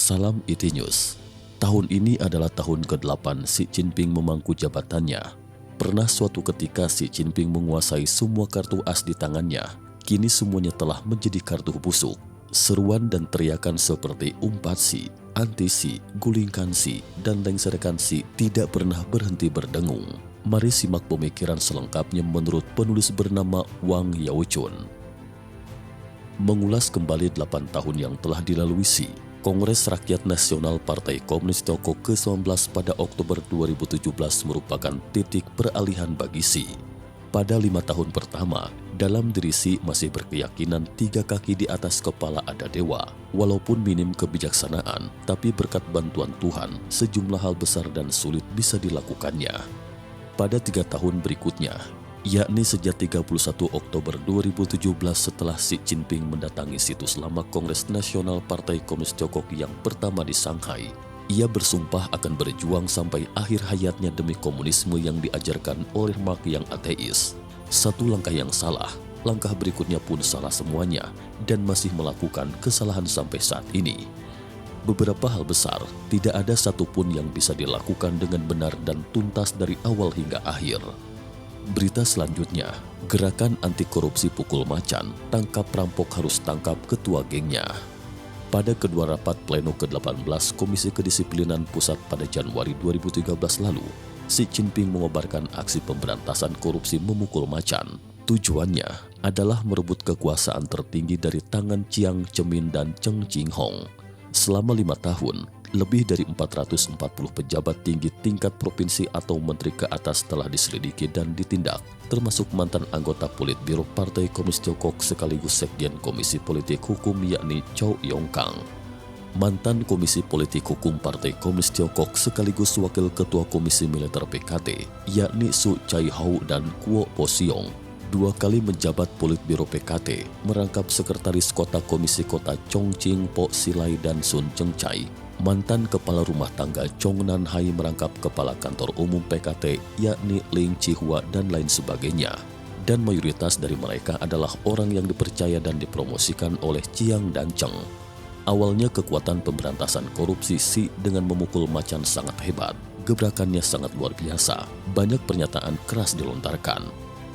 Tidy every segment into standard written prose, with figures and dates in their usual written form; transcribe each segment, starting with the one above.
Salam IT News. Tahun ini adalah tahun ke-8 Xi Jinping memangku jabatannya. Pernah suatu ketika Xi Jinping menguasai semua kartu as di tangannya. Kini semuanya telah menjadi kartu busuk. Seruan dan teriakan seperti umpat Xi, anti Xi, gulingkan Xi, dan lengserkan Xi tidak pernah berhenti berdengung. Mari simak pemikiran selengkapnya menurut penulis bernama Wang Yaochun. Mengulas kembali 8 tahun yang telah dilalui Xi, Kongres Rakyat Nasional Partai Komunis Tiongkok ke-19 pada Oktober 2017 merupakan titik peralihan bagi Xi. Pada 5 tahun pertama, dalam diri Xi masih berkeyakinan 3 kaki di atas kepala ada dewa. Walaupun minim kebijaksanaan, tapi berkat bantuan Tuhan, sejumlah hal besar dan sulit bisa dilakukannya. Pada 3 tahun berikutnya, yakni sejak 31 Oktober 2017 setelah Xi Jinping mendatangi situs lama Kongres Nasional Partai Komunis Tiongkok yang pertama di Shanghai, ia bersumpah akan berjuang sampai akhir hayatnya demi komunisme yang diajarkan oleh Marx yang ateis. Satu langkah yang salah, langkah berikutnya pun salah semuanya, dan masih melakukan kesalahan sampai saat ini. Beberapa hal besar, tidak ada satupun yang bisa dilakukan dengan benar dan tuntas dari awal hingga akhir. Berita selanjutnya, gerakan anti korupsi pukul macan, tangkap perampok harus tangkap ketua gengnya. Pada kedua rapat pleno ke-18 Komisi Kedisiplinan Pusat pada Januari 2013 lalu, Xi Jinping mengobarkan aksi pemberantasan korupsi memukul macan. Tujuannya adalah merebut kekuasaan tertinggi dari tangan Jiang Zemin dan Cheng Jinghong. Selama 5 tahun, lebih dari 440 pejabat tinggi tingkat provinsi atau menteri ke atas telah diselidiki dan ditindak, termasuk mantan anggota Politbiro Partai Komunis Tiongkok sekaligus Sekjen Komisi Politik Hukum yakni Chow Yong-kang. Mantan Komisi Politik Hukum Partai Komunis Tiongkok sekaligus Wakil Ketua Komisi Militer PKT yakni Su Chai-hao dan Kuo Po-siong. 2 kali menjabat Politbiro PKT, merangkap Sekretaris Kota Komisi Kota Chongqing Po Xilai dan Sun Zhengcai. Mantan Kepala Rumah Tangga Chong Nan-hai merangkap Kepala Kantor Umum PKT yakni Ling Chihua dan lain sebagainya. Dan mayoritas dari mereka adalah orang yang dipercaya dan dipromosikan oleh Jiang dan Cheng. Awalnya kekuatan pemberantasan korupsi Xi dengan memukul macan sangat hebat. Gebrakannya sangat luar biasa. Banyak pernyataan keras dilontarkan.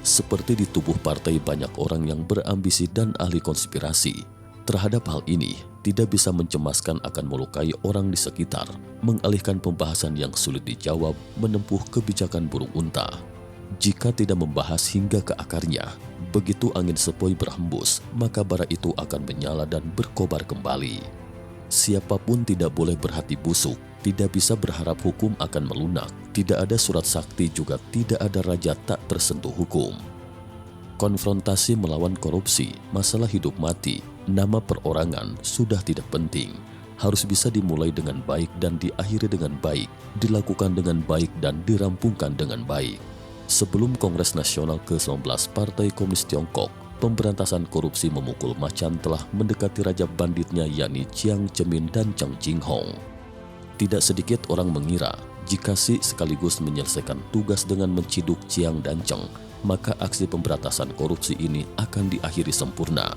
Seperti di tubuh partai banyak orang yang berambisi dan ahli konspirasi. Terhadap hal ini, tidak bisa mencemaskan akan melukai orang di sekitar, mengalihkan pembahasan yang sulit dijawab, menempuh kebijakan burung unta. Jika tidak membahas hingga ke akarnya, begitu angin sepoi berhembus, maka bara itu akan menyala dan berkobar kembali. Siapapun tidak boleh berhati busuk, tidak bisa berharap hukum akan melunak, tidak ada surat sakti juga tidak ada raja tak tersentuh hukum. Konfrontasi melawan korupsi, masalah hidup mati, nama perorangan sudah tidak penting. Harus bisa dimulai dengan baik dan diakhiri dengan baik, dilakukan dengan baik dan dirampungkan dengan baik. Sebelum Kongres Nasional ke-19 Partai Komunis Tiongkok, pemberantasan korupsi memukul macan telah mendekati raja banditnya yakni Jiang Zemin dan Cheng Jinghong. Tidak sedikit orang mengira jika Xi sekaligus menyelesaikan tugas dengan menciduk Jiang dan Cheng, maka aksi pemberantasan korupsi ini akan diakhiri sempurna.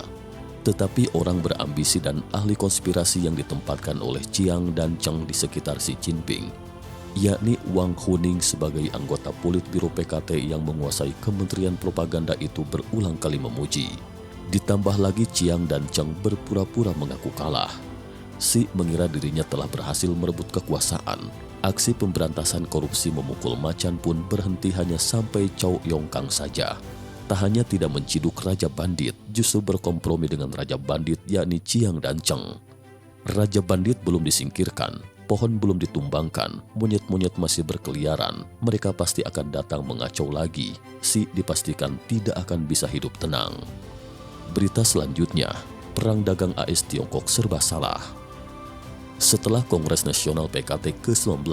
Tetapi orang berambisi dan ahli konspirasi yang ditempatkan oleh Jiang dan Cheng di sekitar Xi Jinping, yakni Wang Huning sebagai anggota Politbiro PKT yang menguasai Kementerian Propaganda itu berulang kali memuji. Ditambah lagi Jiang dan Cheng berpura-pura mengaku kalah. Xi mengira dirinya telah berhasil merebut kekuasaan. Aksi pemberantasan korupsi memukul macan pun berhenti hanya sampai Chow Yong-kang saja. Tak hanya tidak menciduk Raja Bandit, justru berkompromi dengan Raja Bandit yakni Jiang dan Cheng. Raja Bandit belum disingkirkan, pohon belum ditumbangkan, monyet-monyet masih berkeliaran, mereka pasti akan datang mengacau lagi. Xi dipastikan tidak akan bisa hidup tenang. Berita selanjutnya, perang dagang AS Tiongkok serba salah. Setelah Kongres Nasional PKT ke-19,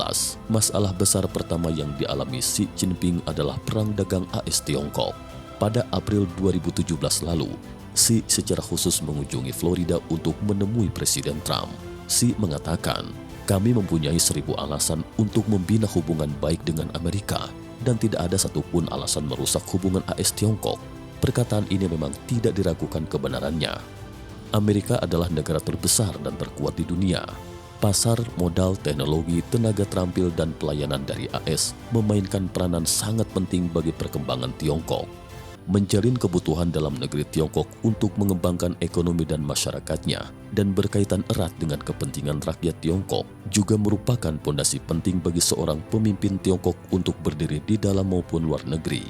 masalah besar pertama yang dialami Xi Jinping adalah perang dagang AS Tiongkok. Pada April 2017 lalu, Xi secara khusus mengunjungi Florida untuk menemui Presiden Trump. Xi mengatakan, "Kami mempunyai 1000 alasan untuk membina hubungan baik dengan Amerika dan tidak ada satupun alasan merusak hubungan AS Tiongkok." Perkataan ini memang tidak diragukan kebenarannya. Amerika adalah negara terbesar dan terkuat di dunia. Pasar, modal, teknologi, tenaga terampil, dan pelayanan dari AS memainkan peranan sangat penting bagi perkembangan Tiongkok. Menjalin kebutuhan dalam negeri Tiongkok untuk mengembangkan ekonomi dan masyarakatnya dan berkaitan erat dengan kepentingan rakyat Tiongkok juga merupakan pondasi penting bagi seorang pemimpin Tiongkok untuk berdiri di dalam maupun luar negeri.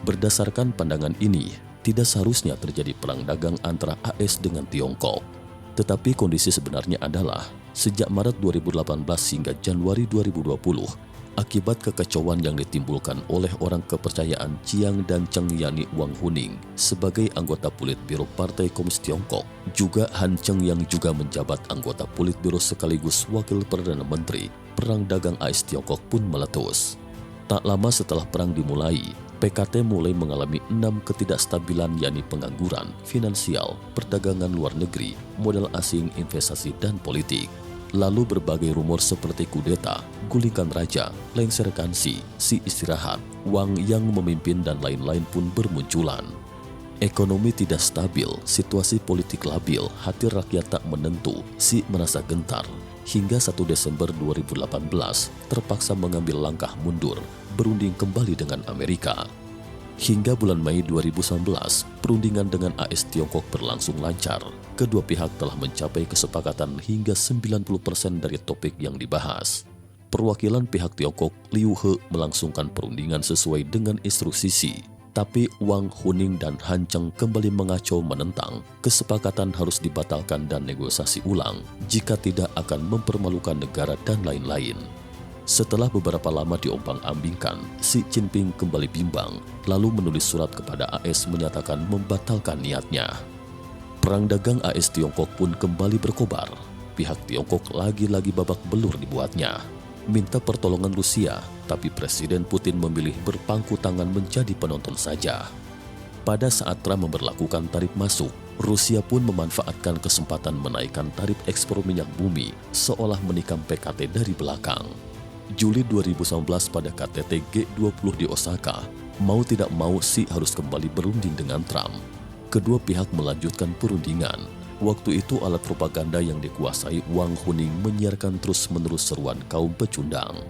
Berdasarkan pandangan ini, tidak seharusnya terjadi perang dagang antara AS dengan Tiongkok. Tetapi kondisi sebenarnya adalah sejak Maret 2018 hingga Januari 2020, akibat kekacauan yang ditimbulkan oleh orang kepercayaan Chiang dan Cheng yakni Wang Huning sebagai anggota Politbiro Partai Komunis Tiongkok, juga Han Cheng yang juga menjabat anggota Politbiro sekaligus Wakil Perdana Menteri, perang dagang AS Tiongkok pun meletus. Tak lama setelah perang dimulai, PKT mulai mengalami 6 ketidakstabilan yakni pengangguran, finansial, perdagangan luar negeri, modal asing, investasi, dan politik. Lalu berbagai rumor seperti kudeta, gulingkan raja, lengser Kansi, si istirahat, Wang yang memimpin dan lain-lain pun bermunculan. Ekonomi tidak stabil, situasi politik labil, hati rakyat tak menentu, si merasa gentar. Hingga 1 Desember 2018 terpaksa mengambil langkah mundur, berunding kembali dengan Amerika. Hingga bulan Mei 2019, perundingan dengan AS Tiongkok berlangsung lancar. Kedua pihak telah mencapai kesepakatan hingga 90% dari topik yang dibahas. Perwakilan pihak Tiongkok, Liu He, melangsungkan perundingan sesuai dengan instruksi Xi. Tapi Wang Huning dan Han Cheng kembali mengacau menentang kesepakatan harus dibatalkan dan negosiasi ulang, jika tidak akan mempermalukan negara dan lain-lain. Setelah beberapa lama diombang-ambingkan, Xi Jinping kembali bimbang, lalu menulis surat kepada AS menyatakan membatalkan niatnya. Perang dagang AS Tiongkok pun kembali berkobar. Pihak Tiongkok lagi-lagi babak belur dibuatnya. Minta pertolongan Rusia, tapi Presiden Putin memilih berpangku tangan menjadi penonton saja. Pada saat Trump memberlakukan tarif masuk, Rusia pun memanfaatkan kesempatan menaikkan tarif ekspor minyak bumi, seolah menikam PKT dari belakang. Juli 2019 pada KTT G20 di Osaka, mau tidak mau Xi harus kembali berunding dengan Trump. Kedua pihak melanjutkan perundingan. Waktu itu alat propaganda yang dikuasai Wang Huning menyiarkan terus-menerus seruan kaum pecundang.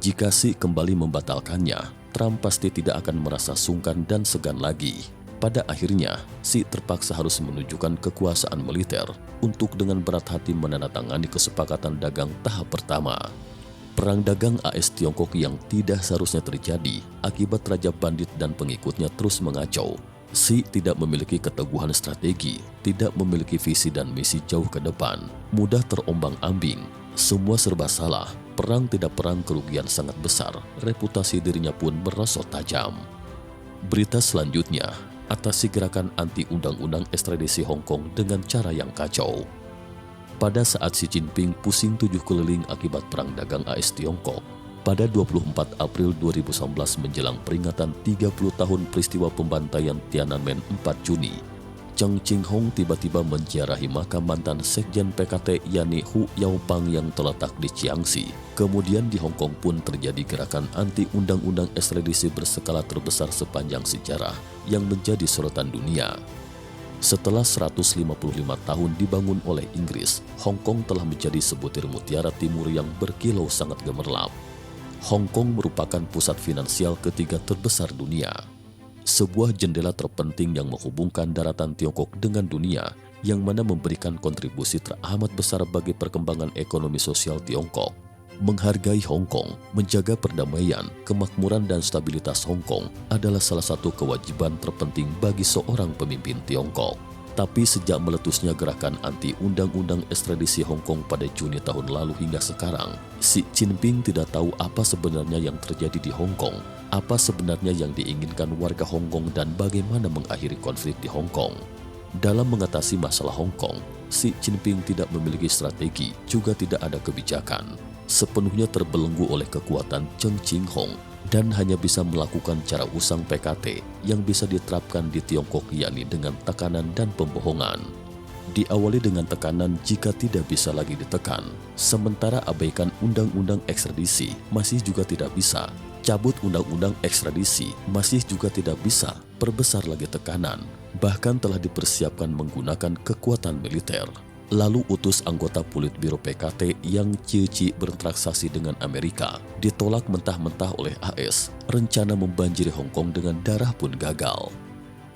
Jika Xi kembali membatalkannya, Trump pasti tidak akan merasa sungkan dan segan lagi. Pada akhirnya, Xi terpaksa harus menunjukkan kekuasaan militer untuk dengan berat hati menandatangani kesepakatan dagang tahap pertama. Perang dagang AS Tiongkok yang tidak seharusnya terjadi akibat Raja Bandit dan pengikutnya terus mengacau. Xi tidak memiliki keteguhan strategi, tidak memiliki visi dan misi jauh ke depan, mudah terombang-ambing, semua serba salah, perang tidak perang kerugian sangat besar, reputasi dirinya pun merosot tajam. Berita selanjutnya, atasi gerakan anti undang-undang ekstradisi Hong Kong dengan cara yang kacau. Pada saat Xi Jinping pusing 7 keliling akibat perang dagang AS Tiongkok, pada 24 April 2019 menjelang peringatan 30 tahun peristiwa pembantaian Tiananmen 4 Juni, Cheng Qinghong tiba-tiba menziarahi makam mantan Sekjen PKT yakni Hu Yaopang yang terletak di Jiangxi. Kemudian di Hong Kong pun terjadi gerakan anti undang-undang ekstradisi berskala terbesar sepanjang sejarah yang menjadi sorotan dunia. Setelah 155 tahun dibangun oleh Inggris, Hong Kong telah menjadi sebutir mutiara timur yang berkilau sangat gemerlap. Hong Kong merupakan pusat finansial ketiga terbesar dunia. Sebuah jendela terpenting yang menghubungkan daratan Tiongkok dengan dunia, yang mana memberikan kontribusi teramat besar bagi perkembangan ekonomi sosial Tiongkok. Menghargai Hong Kong, menjaga perdamaian, kemakmuran dan stabilitas Hong Kong adalah salah satu kewajiban terpenting bagi seorang pemimpin Tiongkok. Tapi sejak meletusnya gerakan anti undang-undang ekstradisi Hong Kong pada Juni tahun lalu hingga sekarang, Xi Jinping tidak tahu apa sebenarnya yang terjadi di Hong Kong, apa sebenarnya yang diinginkan warga Hong Kong dan bagaimana mengakhiri konflik di Hong Kong. Dalam mengatasi masalah Hong Kong, Xi Jinping tidak memiliki strategi, juga tidak ada kebijakan. Sepenuhnya terbelenggu oleh kekuatan Cheng Qinghong dan hanya bisa melakukan cara usang PKT yang bisa diterapkan di Tiongkok yakni dengan tekanan dan pembohongan. Diawali dengan tekanan jika tidak bisa lagi ditekan, sementara abaikan undang-undang ekstradisi masih juga tidak bisa. Cabut undang-undang ekstradisi masih juga tidak bisa, perbesar lagi tekanan, bahkan telah dipersiapkan menggunakan kekuatan militer. Lalu utus anggota Politbiro PKT yang cici bertransaksi dengan Amerika ditolak mentah-mentah oleh AS. Rencana membanjiri Hong Kong dengan darah pun gagal.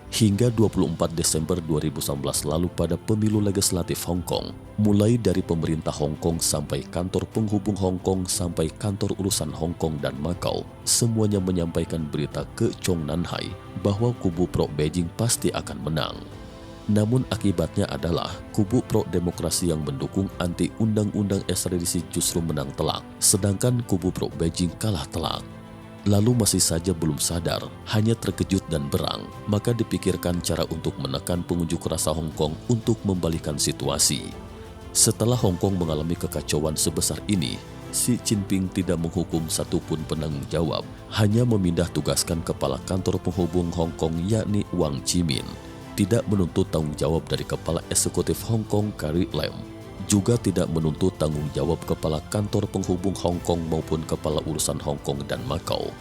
Hingga 24 Desember 2019 lalu pada pemilu legislatif Hong Kong, mulai dari pemerintah Hong Kong sampai kantor penghubung Hong Kong sampai kantor urusan Hong Kong dan Macau, semuanya menyampaikan berita ke Chong Nanhai bahwa kubu pro-Beijing pasti akan menang. Namun akibatnya adalah kubu pro-demokrasi yang mendukung anti undang-undang ekstradisi justru menang telak, sedangkan kubu pro-Beijing kalah telak. Lalu masih saja belum sadar, hanya terkejut dan berang, maka dipikirkan cara untuk menekan pengunjuk rasa Hong Kong untuk membalikan situasi. Setelah Hong Kong mengalami kekacauan sebesar ini, Xi Jinping tidak menghukum satupun penanggung jawab, hanya memindah tugaskan kepala kantor penghubung Hong Kong yakni Wang Jimin. Tidak menuntut tanggung jawab dari kepala eksekutif Hong Kong Carrie Lam, juga tidak menuntut tanggung jawab kepala kantor penghubung Hong Kong maupun kepala urusan Hong Kong dan Macau.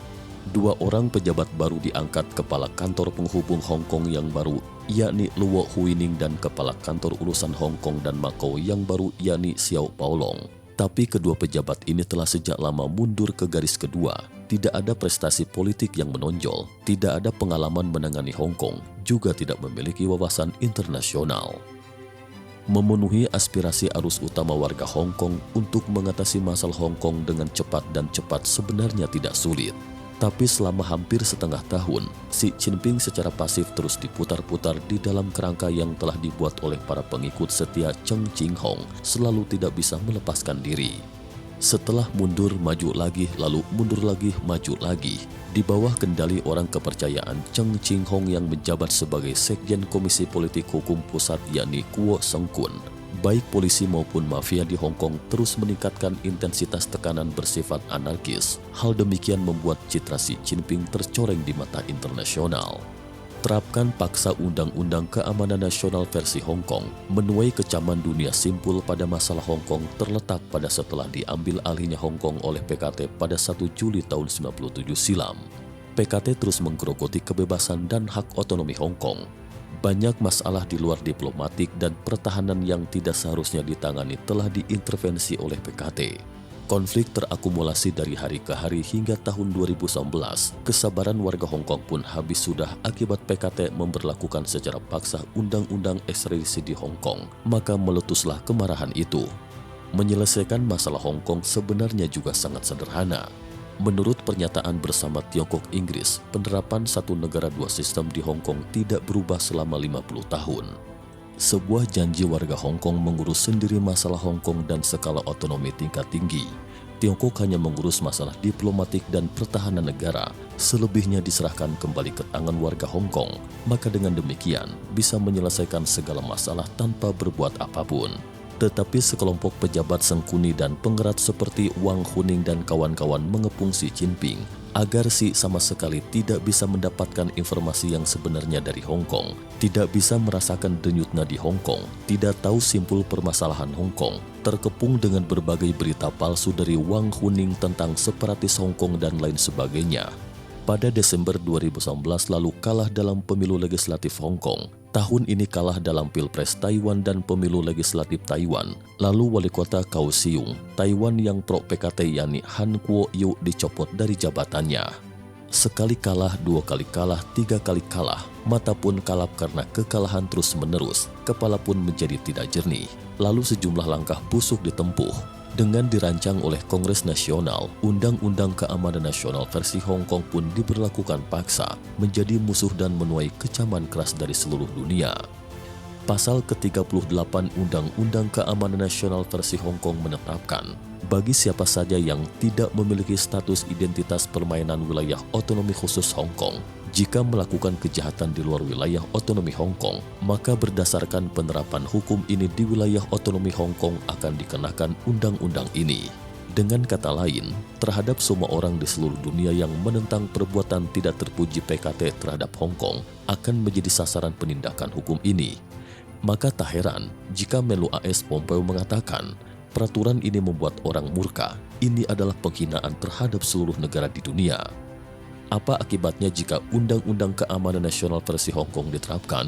Dua orang pejabat baru diangkat kepala kantor penghubung Hong Kong yang baru, yakni Luo Huining, dan kepala kantor urusan Hong Kong dan Macau yang baru, yakni Xiao Paolong. Tapi kedua pejabat ini telah sejak lama mundur ke garis kedua. Tidak ada prestasi politik yang menonjol, tidak ada pengalaman menangani Hong Kong, juga tidak memiliki wawasan internasional. Memenuhi aspirasi arus utama warga Hong Kong untuk mengatasi masalah Hong Kong dengan cepat dan cepat sebenarnya tidak sulit. Tapi selama hampir setengah tahun, Xi Jinping secara pasif terus diputar-putar di dalam kerangka yang telah dibuat oleh para pengikut setia Cheng Qinghong, selalu tidak bisa melepaskan diri. Setelah mundur maju lagi, lalu mundur lagi maju lagi, di bawah kendali orang kepercayaan Cheng Qinghong yang menjabat sebagai Sekjen Komisi Politik Hukum Pusat yakni Kuo Sengkun, baik polisi maupun mafia di Hong Kong terus meningkatkan intensitas tekanan bersifat anarkis. Hal demikian membuat citra Xi Jinping tercoreng di mata internasional. Terapkan paksa Undang-Undang Keamanan Nasional versi Hong Kong menuai kecaman dunia simpul pada masalah Hong Kong terletak pada setelah diambil alihnya Hong Kong oleh PKT pada 1 Juli tahun 97 silam. PKT terus menggerogoti kebebasan dan hak otonomi Hong Kong. Banyak masalah di luar diplomatik dan pertahanan yang tidak seharusnya ditangani telah diintervensi oleh PKT. Konflik terakumulasi dari hari ke hari hingga tahun 2019. Kesabaran warga Hong Kong pun habis sudah akibat PKT memberlakukan secara paksa undang-undang ekstradisi di Hong Kong. Maka meletuslah kemarahan itu. Menyelesaikan masalah Hong Kong sebenarnya juga sangat sederhana. Menurut pernyataan bersama Tiongkok Inggris, penerapan satu negara dua sistem di Hong Kong tidak berubah selama 50 tahun. Sebuah janji warga Hong Kong mengurus sendiri masalah Hong Kong dan skala otonomi tingkat tinggi. Tiongkok hanya mengurus masalah diplomatik dan pertahanan negara, selebihnya diserahkan kembali ke tangan warga Hong Kong. Maka dengan demikian bisa menyelesaikan segala masalah tanpa berbuat apapun. Tetapi sekelompok pejabat sengkuni dan pengerat seperti Wang Huning dan kawan-kawan mengepung Xi Jinping agar Xi sama sekali tidak bisa mendapatkan informasi yang sebenarnya dari Hong Kong, tidak bisa merasakan denyut nadi Hong Kong, tidak tahu simpul permasalahan Hong Kong, terkepung dengan berbagai berita palsu dari Wang Huning tentang separatis Hong Kong dan lain sebagainya. Pada Desember 2019 lalu kalah dalam pemilu legislatif Hong Kong. Tahun ini kalah dalam Pilpres Taiwan dan pemilu legislatif Taiwan. Lalu wali kota Kaohsiung, Taiwan yang pro-PKT yakni Han Kuo-yu dicopot dari jabatannya. Sekali kalah, dua kali kalah, tiga kali kalah. Mata pun kalap karena kekalahan terus-menerus. Kepala pun menjadi tidak jernih. Lalu sejumlah langkah busuk ditempuh. Dengan dirancang oleh Kongres Nasional, Undang-Undang Keamanan Nasional versi Hong Kong pun diberlakukan paksa, menjadi musuh dan menuai kecaman keras dari seluruh dunia. Pasal ke-38 Undang-Undang Keamanan Nasional versi Hong Kong menetapkan, bagi siapa saja yang tidak memiliki status identitas permainan wilayah otonomi khusus Hong Kong, jika melakukan kejahatan di luar wilayah otonomi Hong Kong, maka berdasarkan penerapan hukum ini di wilayah otonomi Hong Kong akan dikenakan undang-undang ini. Dengan kata lain, terhadap semua orang di seluruh dunia yang menentang perbuatan tidak terpuji PKT terhadap Hong Kong akan menjadi sasaran penindakan hukum ini. Maka tak heran jika Menlu AS Pompeo mengatakan, peraturan ini membuat orang murka. Ini adalah penghinaan terhadap seluruh negara di dunia. Apa akibatnya jika Undang-Undang Keamanan Nasional versi Hong Kong diterapkan?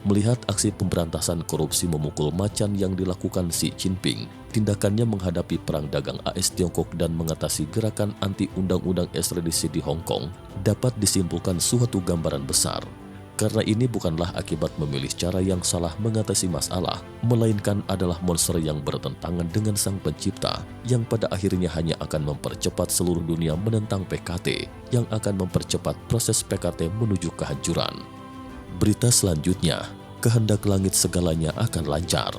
Melihat aksi pemberantasan korupsi memukul macan yang dilakukan Xi Jinping, tindakannya menghadapi perang dagang AS Tiongkok dan mengatasi gerakan anti undang-undang ekstradisi di Hong Kong dapat disimpulkan suatu gambaran besar. Karena ini bukanlah akibat memilih cara yang salah mengatasi masalah, melainkan adalah monster yang bertentangan dengan Sang Pencipta, yang pada akhirnya hanya akan mempercepat seluruh dunia menentang PKT, yang akan mempercepat proses PKT menuju kehancuran. Berita selanjutnya, kehendak langit segalanya akan lancar.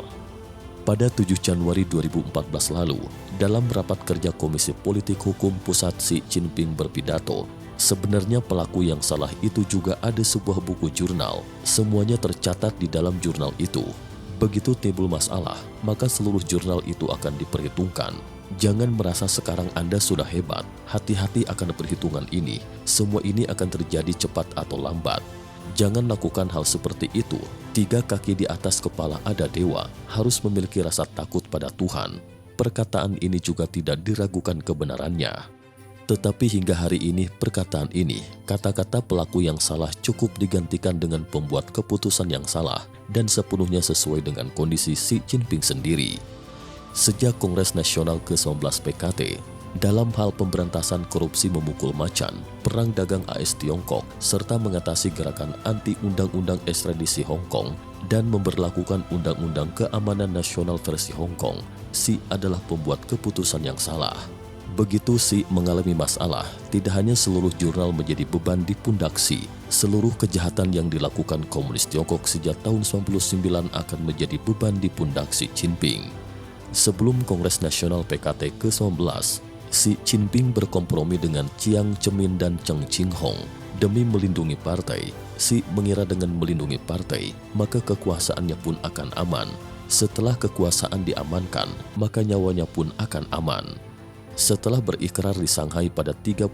Pada 7 Januari 2014 lalu, dalam rapat kerja Komisi Politik Hukum Pusat Xi Jinping berpidato, sebenarnya pelaku yang salah itu juga ada sebuah buku jurnal. Semuanya tercatat di dalam jurnal itu. Begitu timbul masalah, maka seluruh jurnal itu akan diperhitungkan. Jangan merasa sekarang Anda sudah hebat. Hati-hati akan perhitungan ini. Semua ini akan terjadi cepat atau lambat. Jangan lakukan hal seperti itu. 3 kaki di atas kepala ada dewa, harus memiliki rasa takut pada Tuhan. Perkataan ini juga tidak diragukan kebenarannya. Tetapi hingga hari ini perkataan ini, kata-kata pelaku yang salah cukup digantikan dengan pembuat keputusan yang salah dan sepenuhnya sesuai dengan kondisi Xi Jinping sendiri. Sejak Kongres Nasional ke-19 PKT, dalam hal pemberantasan korupsi memukul macan, perang dagang AS Tiongkok, serta mengatasi gerakan anti undang-undang ekstradisi Hong Kong dan memberlakukan undang-undang keamanan nasional versi Hong Kong, Xi adalah pembuat keputusan yang salah. Begitu Xi mengalami masalah, tidak hanya seluruh jurnal menjadi beban di pundak Xi, seluruh kejahatan yang dilakukan komunis Tiongkok sejak tahun 1999 akan menjadi beban di pundak Xi Jinping. Sebelum Kongres Nasional PKT ke-19, Xi Jinping berkompromi dengan Chiang Zemin dan Cheng Qinghong. Demi melindungi partai, Xi mengira dengan melindungi partai, maka kekuasaannya pun akan aman. Setelah kekuasaan diamankan, maka nyawanya pun akan aman. Setelah berikrar di Shanghai pada 31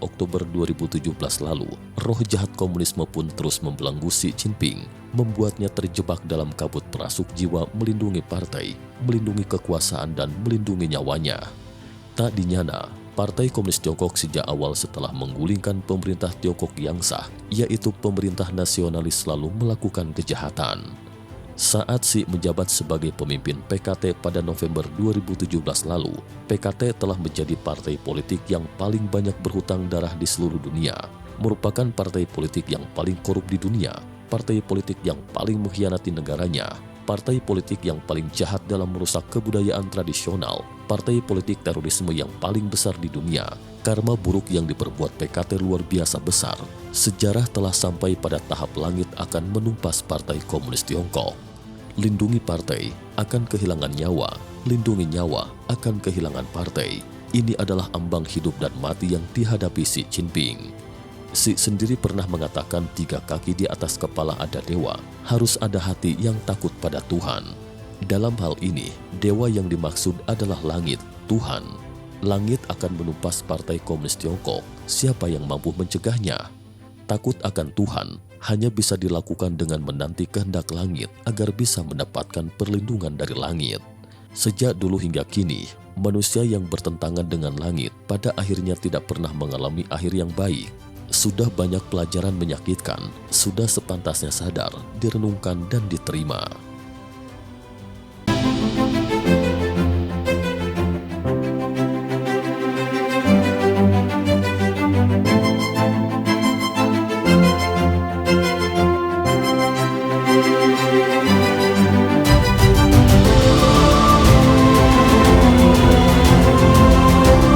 Oktober 2017 lalu, roh jahat komunisme pun terus membelenggu Xi Jinping, membuatnya terjebak dalam kabut perasuk jiwa melindungi partai, melindungi kekuasaan dan melindungi nyawanya. Tak dinyana, Partai Komunis Tiongkok sejak awal setelah menggulingkan pemerintah Tiongkok yang sah, yaitu pemerintah nasionalis, selalu melakukan kejahatan. Saat Xi menjabat sebagai pemimpin PKT pada November 2017 lalu, PKT telah menjadi partai politik yang paling banyak berhutang darah di seluruh dunia, merupakan partai politik yang paling korup di dunia, partai politik yang paling mengkhianati negaranya, partai politik yang paling jahat dalam merusak kebudayaan tradisional, partai politik terorisme yang paling besar di dunia. Karma buruk yang diperbuat PKT luar biasa besar. Sejarah telah sampai pada tahap langit akan menumpas Partai Komunis Tiongkok. Lindungi partai akan kehilangan nyawa, lindungi nyawa akan kehilangan partai. Ini adalah ambang hidup dan mati yang dihadapi Xi Jinping. Xi sendiri pernah mengatakan 3 kaki di atas kepala ada dewa, harus ada hati yang takut pada Tuhan. Dalam hal ini, dewa yang dimaksud adalah langit, Tuhan. Langit akan menumpas Partai Komunis Tiongkok, siapa yang mampu mencegahnya? Takut akan Tuhan hanya bisa dilakukan dengan menanti kehendak langit agar bisa mendapatkan perlindungan dari langit. Sejak dulu hingga kini, manusia yang bertentangan dengan langit pada akhirnya tidak pernah mengalami akhir yang baik. Sudah banyak pelajaran menyakitkan, sudah sepantasnya sadar, direnungkan dan diterima.